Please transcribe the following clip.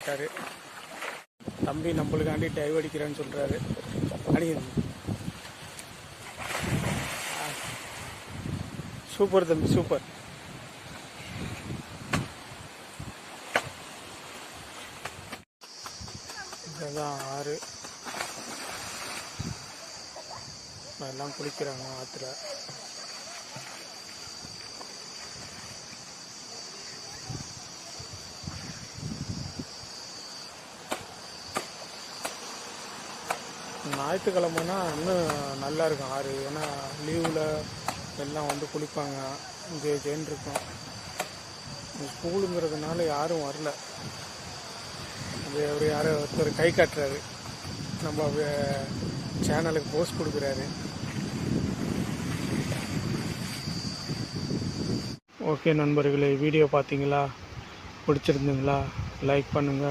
இருக்காரு. தம்பி நம்மளுக்காண்டி டைவ் அடிக்கிறேன்னு சொல்கிறாரு. அடிக்கணும். சூப்பர் தம்பி, சூப்பர். இதுதான் ஆறு. எல்லாம் குளிக்கிறாங்க ஆற்றுல. ஞாயிற்றுக்கிழமைனா இன்னும் நல்லா இருக்கும் ஆறு. ஏன்னா லீவில் எல்லாம் வந்து குளிப்பாங்க, ஜேன்னு இருக்கும். ஸ்கூலுங்கிறதுனால யாரும் வரல. அது அவர் யாரோ ஒருத்தர் கை காட்டுறாரு, நம்ம சேனலுக்கு போஸ்ட் கொடுக்குறாரு. ஓகே நண்பர்களே, வீடியோ பார்த்தீங்களா? பிடிச்சிருந்துங்களா? லைக் பண்ணுங்கள்.